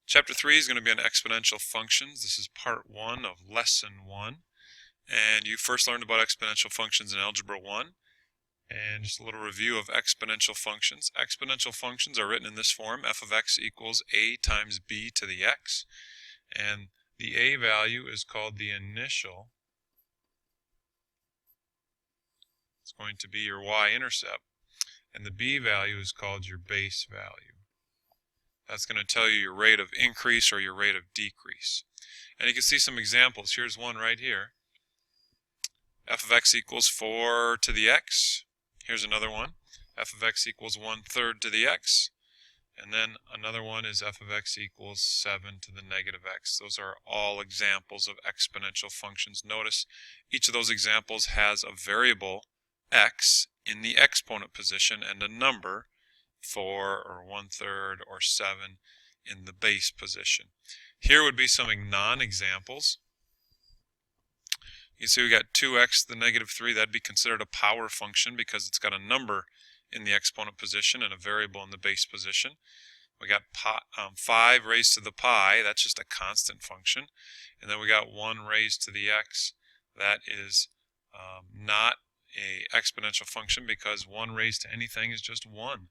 Chapter 3 is going to be on exponential functions. This is part 1 of lesson 1. And you first learned about exponential functions in Algebra 1. And just a little review of exponential functions. Exponential functions are written in this form: f of x equals a times b to the x. And the a value is called the initial. It's going to be your y-intercept. And the b value is called your base value. That's going to tell you your rate of increase or your rate of decrease. And you can see some examples. Here's one right here. F of x equals 4 to the x. Here's another one. F of x equals 1/3 to the x. And then another one is f of x equals 7 to the negative x. Those are all examples of exponential functions. Notice each of those examples has a variable x in the exponent position and a number 4 or 1/3 or 7 in the base position. Here would be some non-examples. You see we got 2x to the negative 3. That'd be considered a power function because it's got a number in the exponent position and a variable in the base position. We got 5 raised to the pi. That's just a constant function. And then we got 1 raised to the x. That is not a exponential function because 1 raised to anything is just 1.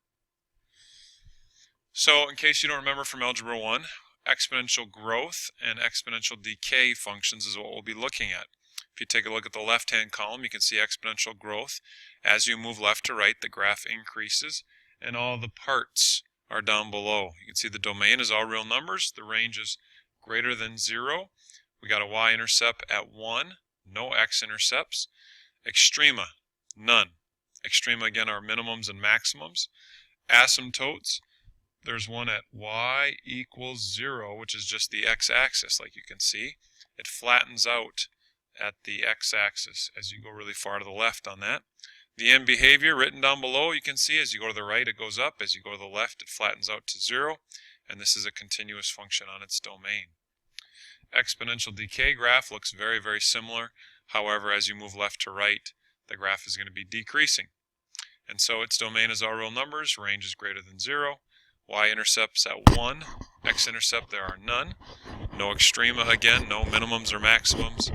So in case you don't remember from Algebra 1, exponential growth and exponential decay functions is what we'll be looking at. If you take a look at the left-hand column, you can see exponential growth. As you move left to right, the graph increases, and all the parts are down below. You can see the domain is all real numbers. The range is greater than 0. We got a y-intercept at 1, no x-intercepts. Extrema, none. Extrema, again, are minimums and maximums. Asymptotes, there's one at y equals 0, which is just the x-axis, like you can see. It flattens out at the x-axis as you go really far to the left on that. The end behavior written down below, you can see as you go to the right it goes up, as you go to the left it flattens out to 0, and this is a continuous function on its domain. Exponential decay graph looks very, very similar. However, as you move left to right, the graph is going to be decreasing. And so its domain is all real numbers, range is greater than 0. Y-intercepts at 1, x-intercept there are none. No extrema, again, no minimums or maximums.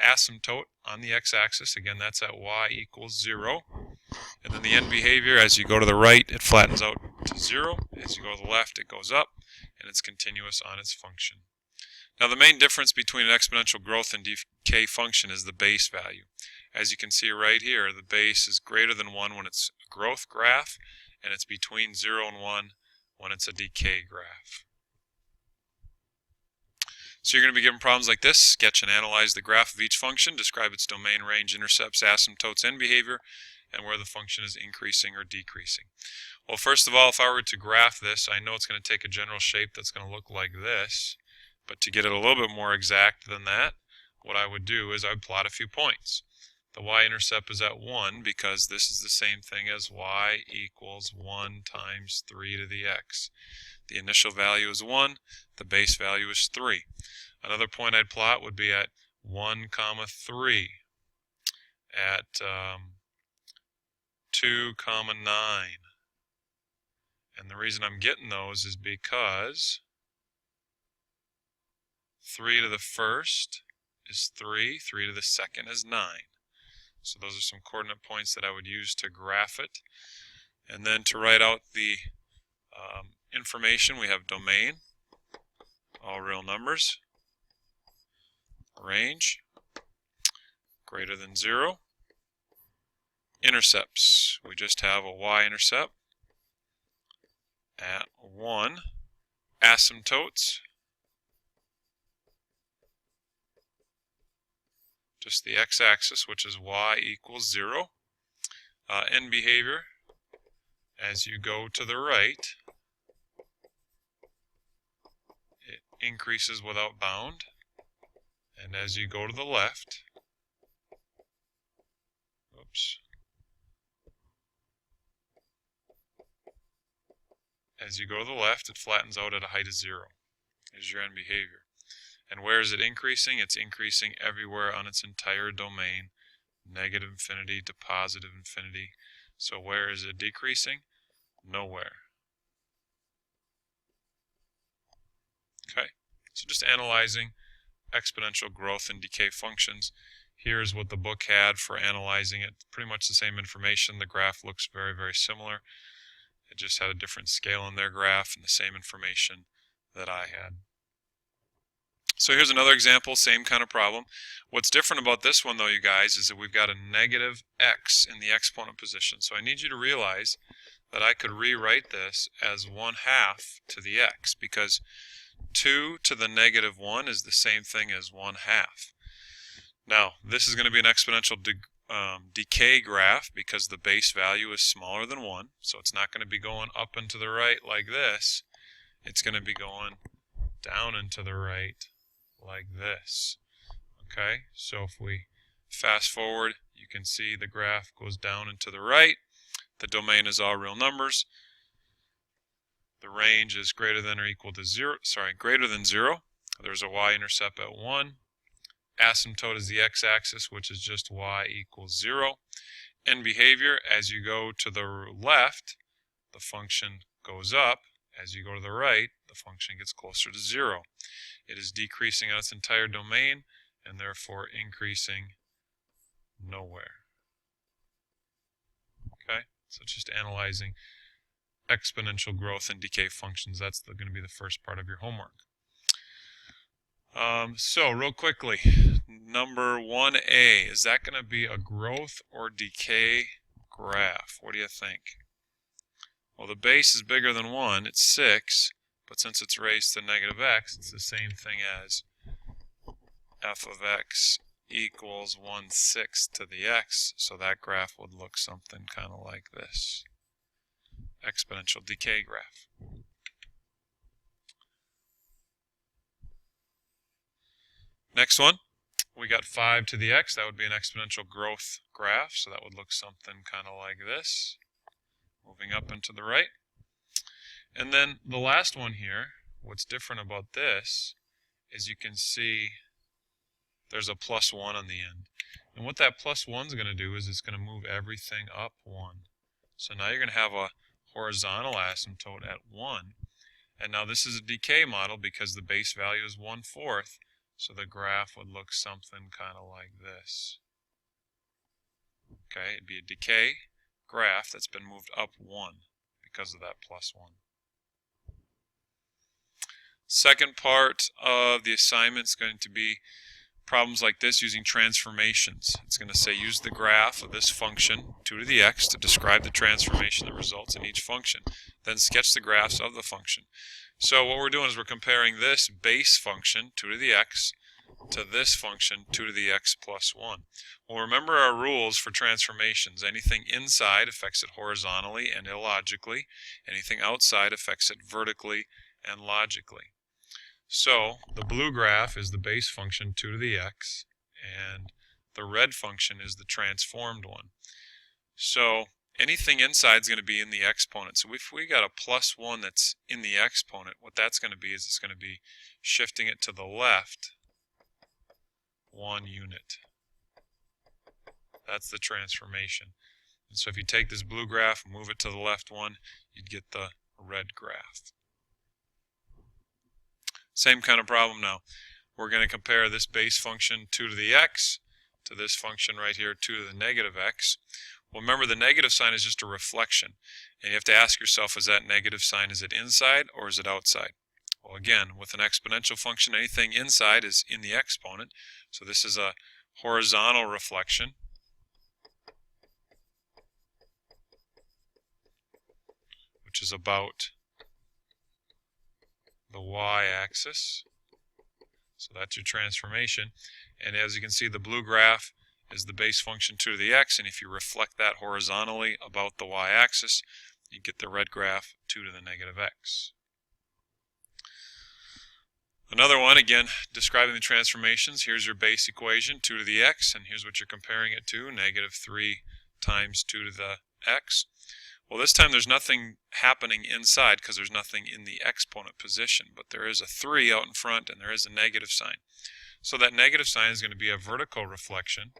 Asymptote on the x-axis, again that's at y equals 0. And then the end behavior, as you go to the right it flattens out to 0. As you go to the left it goes up, and it's continuous on its function. Now the main difference between an exponential growth and decay function is the base value. As you can see right here, the base is greater than 1 when it's a growth graph, and it's between 0 and 1 when it's a decay graph. So you're going to be given problems like this: sketch and analyze the graph of each function, describe its domain, range, intercepts, asymptotes, end behavior, and where the function is increasing or decreasing. Well, first of all, if I were to graph this, I know it's going to take a general shape that's going to look like this. But to get it a little bit more exact than that, what I would do is I would plot a few points. The y-intercept is at 1 because this is the same thing as y equals 1 times 3 to the x. The initial value is 1, the base value is 3. Another point I'd plot would be at 1, 3, at 2, 9. And the reason I'm getting those is because 3 to the first is 3, 3 to the second is 9. So those are some coordinate points that I would use to graph it. And then to write out the information, we have domain, all real numbers, range, greater than 0, intercepts, we just have a y-intercept at 1, asymptotes, just the x-axis, which is y equals 0. End behavior, as you go to the right, it increases without bound, and as you go to the left, it flattens out at a height of 0. Is your end behavior. And where is it increasing? It's increasing everywhere on its entire domain, negative infinity to positive infinity. So where is it decreasing? Nowhere. So just analyzing exponential growth and decay functions. Here's what the book had for analyzing it. Pretty much the same information. The graph looks very, very similar. It just had a different scale in their graph and the same information that I had. So here's another example, same kind of problem. What's different about this one though, you guys, is that we've got a negative x in the exponent position. So I need you to realize that I could rewrite this as 1/2 to the x, because 2 to the negative 1 is the same thing as 1/2. Now, this is going to be an exponential decay graph because the base value is smaller than 1. So it's not going to be going up and to the right like this. It's going to be going down and to the right like this. Okay, so if we fast forward, you can see the graph goes down and to the right. The domain is all real numbers. The range is greater than or equal to 0. Greater than 0. There's a y-intercept at 1. Asymptote is the x-axis, which is just y equals 0. End behavior, as you go to the left, the function goes up. As you go to the right, the function gets closer to 0. It is decreasing on its entire domain and therefore increasing nowhere. Okay, so it's just analyzing exponential growth and decay functions. That's going to be the first part of your homework. So real quickly, number 1A, is that going to be a growth or decay graph? What do you think? Well, the base is bigger than 1, it's 6, but since it's raised to negative x, it's the same thing as f of x equals 1/6 to the x, so that graph would look something kind of like this. Exponential decay graph. Next one, we got 5 to the x. That would be an exponential growth graph, so that would look something kind of like this, moving up and to the right. And then the last one here, what's different about this is you can see there's a +1 on the end. And what that +1 is going to do is it's going to move everything up 1. So now you're going to have a horizontal asymptote at 1. And now this is a decay model because the base value is 1/4. So the graph would look something kind of like this. Okay, it'd be a decay graph that's been moved up 1 because of that +1. Second part of the assignment is going to be problems like this using transformations. It's going to say use the graph of this function 2 to the x to describe the transformation that results in each function. Then sketch the graphs of the function. So what we're doing is we're comparing this base function 2 to the x to this function 2 to the x plus 1. Well, remember our rules for transformations. Anything inside affects it horizontally and illogically. Anything outside affects it vertically and logically. So the blue graph is the base function 2 to the x, and the red function is the transformed one. So anything inside is going to be in the exponent. So if we got a +1 that's in the exponent, what that's going to be is it's going to be shifting it to the left 1 unit. That's the transformation. And so if you take this blue graph and move it to the left 1, you'd get the red graph. Same kind of problem now. We're going to compare this base function 2 to the x to this function right here 2 to the negative x. Well, remember the negative sign is just a reflection. And you have to ask yourself, is that negative sign, is it inside or is it outside? Well, again, with an exponential function, anything inside is in the exponent. So this is a horizontal reflection. Which is about the y-axis. So that's your transformation. And as you can see, the blue graph is the base function 2 to the x, and if you reflect that horizontally about the y-axis, you get the red graph 2 to the negative x. Another one, again, describing the transformations. Here's your base equation, 2 to the x, and here's what you're comparing it to, -3 times 2 to the x. Well, this time there's nothing happening inside because there's nothing in the exponent position, but there is a 3 out in front and there is a negative sign. So that negative sign is going to be a vertical reflection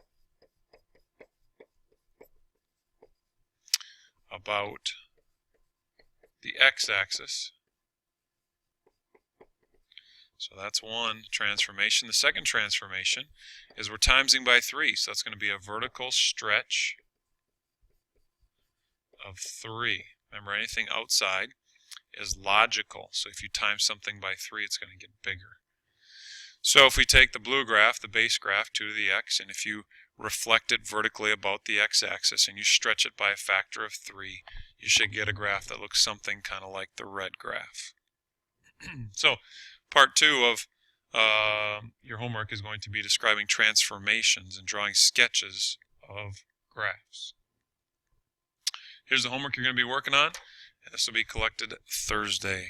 about the x-axis. So that's one transformation. The second transformation is we're timesing by 3. So that's going to be a vertical stretch of 3. Remember, anything outside is logical. So if you times something by 3, it's going to get bigger. So if we take the blue graph, the base graph, 2 to the x, and if you reflect it vertically about the x-axis and you stretch it by a factor of 3, you should get a graph that looks something kind of like the red graph. So part 2 of your homework is going to be describing transformations and drawing sketches of graphs. Here's the homework you're going to be working on, and this will be collected Thursday.